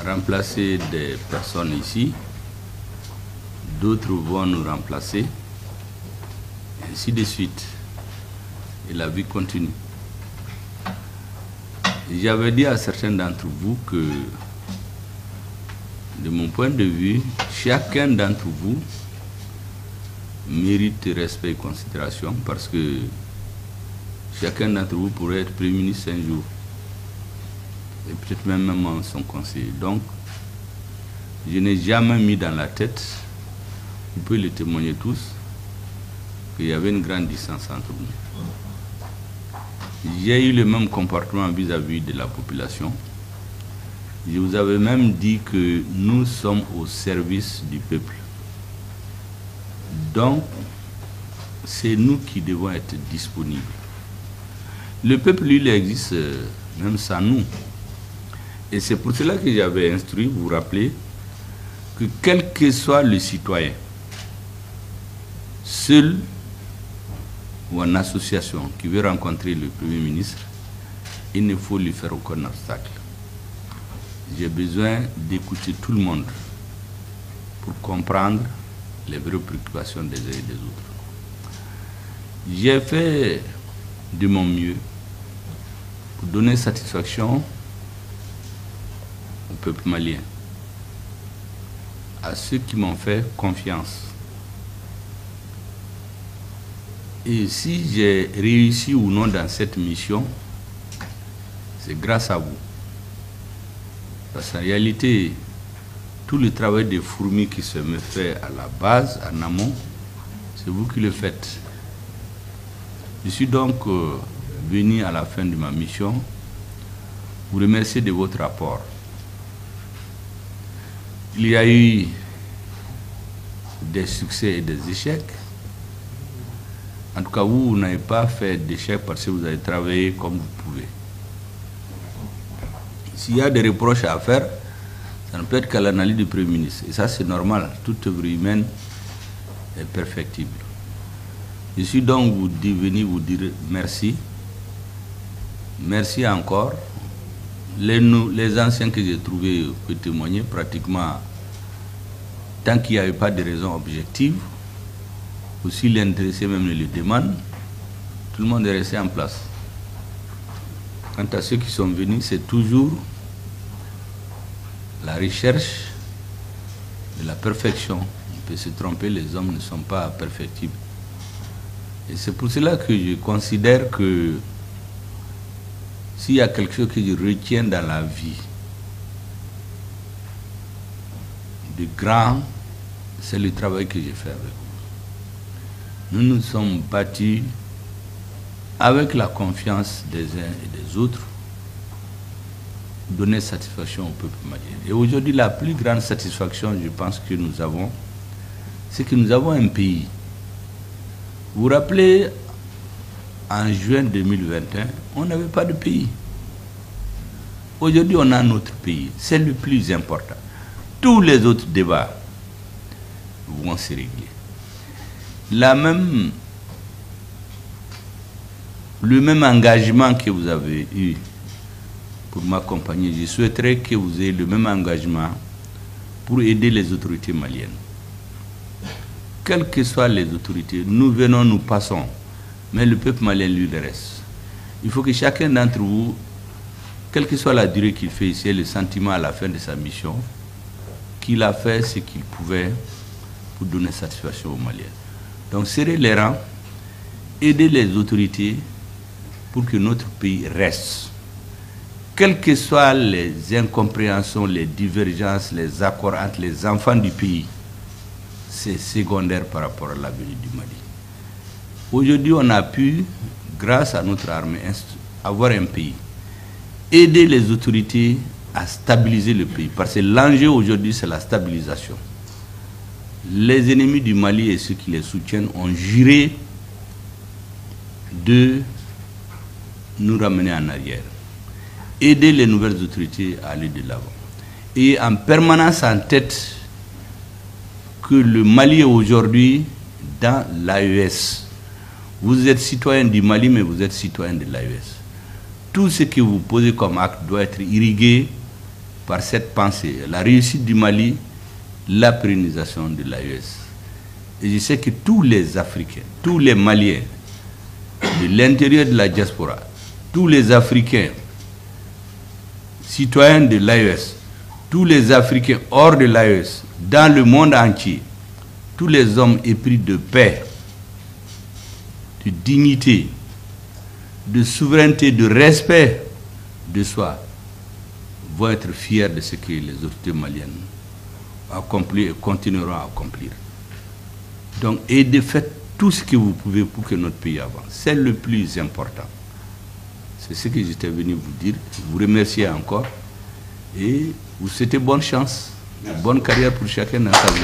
remplacer des personnes ici, d'autres vont nous remplacer, et ainsi de suite. Et la vie continue. J'avais dit à certains d'entre vous que, de mon point de vue, chacun d'entre vous mérite respect et considération parce que chacun d'entre vous pourrait être Premier ministre un jour et peut-être même son conseiller. Donc, je n'ai jamais mis dans la tête, vous pouvez le témoigner tous, qu'il y avait une grande distance entre nous. J'ai eu le même comportement vis-à-vis de la population. Je vous avais même dit que nous sommes au service du peuple. Donc, c'est nous qui devons être disponibles. Le peuple, lui, il existe même sans nous. Et c'est pour cela que j'avais instruit, vous vous rappelez, que quel que soit le citoyen, seul ou en association qui veut rencontrer le Premier ministre, il ne faut lui faire aucun obstacle. J'ai besoin d'écouter tout le monde pour comprendre les vraies préoccupations des uns et des autres. J'ai fait de mon mieux pour donner satisfaction au peuple malien, à ceux qui m'ont fait confiance. Et si j'ai réussi ou non dans cette mission, c'est grâce à vous. Parce qu'en réalité, tout le travail des fourmis qui se me fait à la base, en amont, c'est vous qui le faites. Je suis donc venu à la fin de ma mission vous remercier de votre apport. Il y a eu des succès et des échecs. En tout cas, vous n'avez pas fait d'échecs parce que vous avez travaillé comme vous pouvez. S'il y a des reproches à faire, ça ne peut être qu'à l'analyse du Premier ministre. Et ça, c'est normal. Toute œuvre humaine est perfectible. Je suis donc venu vous dire merci. Merci encore. Les anciens que j'ai trouvés peuvent témoigner pratiquement, tant qu'il n'y avait pas de raison objective, ou si l'intéressé même le demande, tout le monde est resté en place. Quant à ceux qui sont venus, c'est toujours la recherche de la perfection. On peut se tromper, les hommes ne sont pas perfectibles. Et c'est pour cela que je considère que s'il y a quelque chose que je retiens dans la vie de grand, c'est le travail que j'ai fait avec vous. Nous nous sommes battus avec la confiance des uns et des autres, donner satisfaction au peuple malien. Et aujourd'hui, la plus grande satisfaction, je pense, que nous avons, c'est que nous avons un pays. Vous vous rappelez, en juin 2021, on n'avait pas de pays. Aujourd'hui, on a notre pays. C'est le plus important. Tous les autres débats vont se régler. Le même engagement que vous avez eu pour m'accompagner, je souhaiterais que vous ayez le même engagement pour aider les autorités maliennes. Quelles que soient les autorités, nous venons, nous passons, mais le peuple malien, lui, le reste. Il faut que chacun d'entre vous, quelle que soit la durée qu'il fait ici, ait le sentiment à la fin de sa mission, qu'il a fait ce qu'il pouvait pour donner satisfaction aux Maliens. Donc, serrer les rangs, aider les autorités pour que notre pays reste. Quelles que soient les incompréhensions, les divergences, les accords entre les enfants du pays, c'est secondaire par rapport à l'avenir du Mali. Aujourd'hui, on a pu, grâce à notre armée, avoir un pays. Aider les autorités à stabiliser le pays. Parce que l'enjeu aujourd'hui, c'est la stabilisation. Les ennemis du Mali et ceux qui les soutiennent ont juré de nous ramener en arrière. Aider les nouvelles autorités à aller de l'avant. Et en permanence en tête que le Mali est aujourd'hui dans l'AES. Vous êtes citoyen du Mali, mais vous êtes citoyen de l'AES. Tout ce que vous posez comme acte doit être irrigué par cette pensée, la réussite du Mali, la pérennisation de l'AES. Et je sais que tous les Africains, tous les Maliens, de l'intérieur de la diaspora, tous les Africains, citoyens de l'AES, tous les Africains hors de l'AES, dans le monde entier, tous les hommes épris de paix, de dignité, de souveraineté, de respect de soi, vont être fiers de ce que les autorités maliennes ont accompli et continueront à accomplir. Donc, et de faire tout ce que vous pouvez pour que notre pays avance. C'est le plus important. C'est ce que j'étais venu vous dire. Je vous remercie encore et vous souhaitez bonne chance, bonne carrière pour chacun dans sa vie.